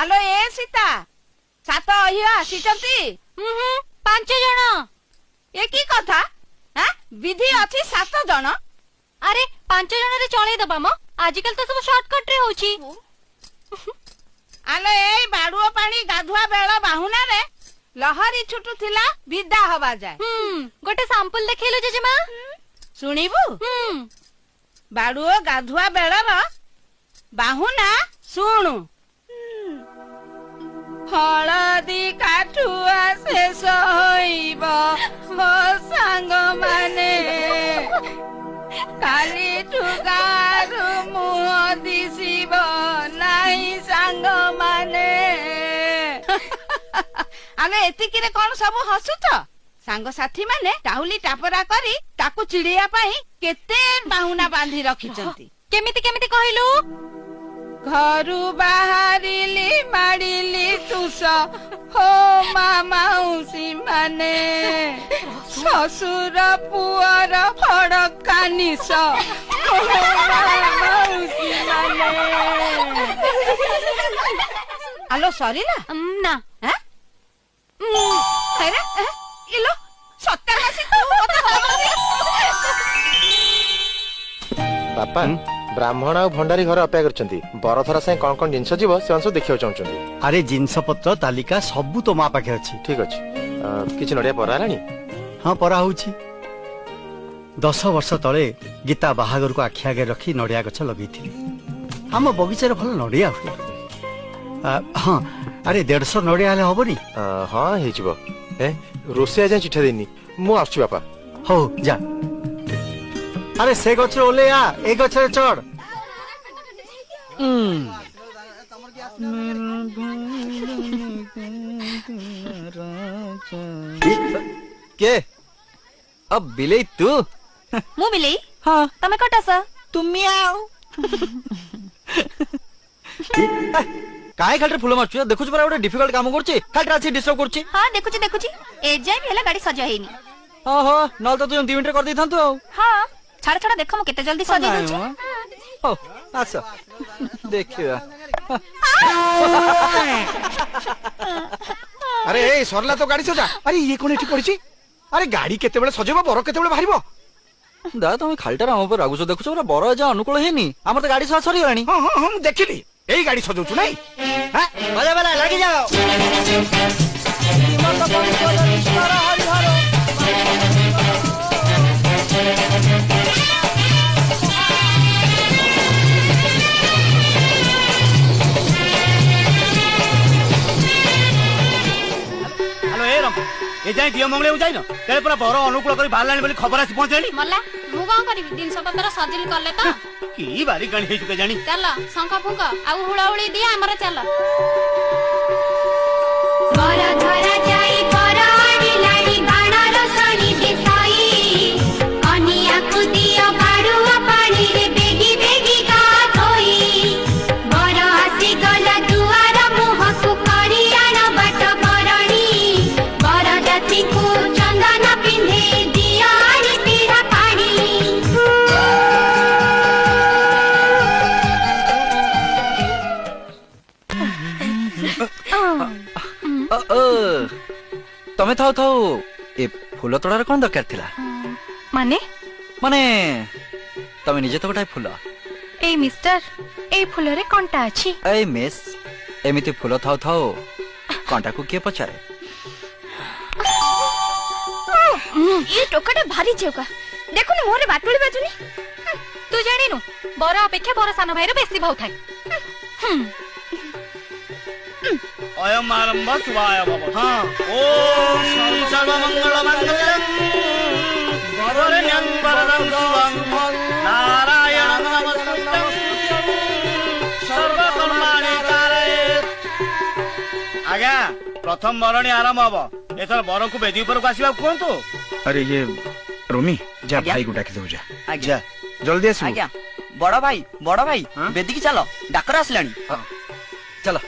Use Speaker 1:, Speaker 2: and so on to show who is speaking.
Speaker 1: आलो ए सीता सात अहिया आसीचंती
Speaker 2: 5 जण।
Speaker 1: ए की कथा हां विधि अछि 7 जण।
Speaker 2: अरे 5 जण रे चळै दबा म आजकल तो सब शॉर्टकट रे होची।
Speaker 1: आलो ए बाडुओ पानी गाधुआ बेଳ बाहुना रे लहरी छुटू थिला विदा हवा जाय।
Speaker 2: गोटे सैंपल देखैलो जेजेमा
Speaker 1: सुनिबू बाडुओ गाधुआ बेळर बाहुना सुनु। हलदी काठुआ शेष होइब मो सांग माने काली ठुगारु मुह दिसिब नाही सांग माने। आले एतिकिरे कोन सब हसुच सांग साथी माने टाहुली टापरा करी ताकू चिड़िया पाई केते बाहुना बांधी रखिचंती।
Speaker 2: केमिति केमिति कहलु
Speaker 1: घरु बाहरिली माडिली तुस हो मामाउसी माने ससुर पुअर फड़का निस हो मामाउसी माने। आलो सॉरी ना
Speaker 2: ना
Speaker 1: अरे इलो सत्तर हसी तू
Speaker 3: बापा ब्राह्मण आ भंडारी घर अपेक्षा करछंती बरथरा से कोन कोन जिंस जीव से अंश देखियो चाहछंती।
Speaker 4: अरे जिंस पत्र तालिका सब तो मा पाखे अछि।
Speaker 3: ठीक अछि किछ नडिया परा रानी।
Speaker 4: हां परा होछि 10 वर्ष तळे गीता बाहागर को आखि आगे रखी नडिया गछ लगैथिली। हम बगीचा रे भल नडिया हुए। हां अरे 150 नडिया हले होबनी।
Speaker 3: हां हेजिबो ए रोसिया जा चिठा देनी मु आछी बापा।
Speaker 4: हो जा अरे से गछ रे ओले आ ए गछ रे चढ़।
Speaker 5: के अब बिलेई तू
Speaker 2: मु बिलेई
Speaker 5: हाँ
Speaker 2: तमे कटास
Speaker 5: तुम्ही आओ काहे खालरे फुल मारछु देखुछ परा गोटे डिफिकल्ट काम करछि खालरे आछि डिस्टर्ब करछि।
Speaker 2: हां देखुची ए जाय भी हला गाड़ी सजा हेनी।
Speaker 5: ओहो नल तो तू 2 मिनिट कर दै थांतु आ।
Speaker 2: हां छाड़ छाड़ देखो मु केते जल्दी सजा दउछि।
Speaker 5: ओ आसा देखिया
Speaker 6: अरे ए सरला तो गाड़ी सजा। अरे ये कोन एठी पड़िछि। अरे गाड़ी केते बेले सजेबो बर केते बेले बाहरिबो।
Speaker 5: दा तुम खालटा हम ऊपर रागुछ देखुछ परा बर जा अनुकूल हेनी हमर तो गाड़ी सरी गलानी।
Speaker 6: हां हां हम देखिली एई गाड़ी सजौछु नै। हां
Speaker 5: बले बले लागी जाओ मत पर हरि हरो।
Speaker 4: हेलो ए रंग ए जाय दियो मंगले जाई न तेरे पूरा बर अनुकूल करी बाहर लानी बोली खबर आसी पहुंचेली
Speaker 2: मल्ला मु कोन करबी दिन पत्र सजिल करले तो
Speaker 4: की बारी गणी हेजु के जानी।
Speaker 2: चल शंख फुंक आ हुड़ाहुड़ी दिया हमर चल बर धरा जाई पर आड़ी लाड़ी बाणर सणी देसाई अनिया को दियो बाड़ुआ पानी रे बेगी बेगी गात होई बर आसी गला दुआर मुह को करी आन बाट करणी बर जाति को चंदन पिंधे दिया आड़ी तेरा पानी।
Speaker 5: तमे थाओ थाओ ए फूल तोड़ार कोन दरकार थिला
Speaker 2: माने
Speaker 5: माने तमे निजे तो गोटाए फूल
Speaker 2: ए मिस्टर ए फूल रे कंटा अछि।
Speaker 5: ए मिस एमिति फूल थाओ थाओ कंटा को के पचारे।
Speaker 2: ये टोकाटा भारी जेउका देखुन मोरे बाटुली बाजुनी। तू जानिनु बर अपेक्षा बर सान भाई रे बेसी भाउ थाए।
Speaker 4: अयम आरंभ शिवाय भव। हां ओम सर्व मंगल मंगलम वरण्यं वरदं शिवं नारायणं नमस्कृत्यं सर्व कर्माणि कारयेत्। आज्ञा प्रथम बरणी आरंभ हबो एथर बर को बेदी ऊपर को आसीबा कोंतु।
Speaker 6: अरे ये रोमी जा भाई को डाकी दो जा जा जल्दी आसो।
Speaker 7: आज्ञा बड़ भाई बेदी की चलो डाकर आसलानी।
Speaker 5: चलो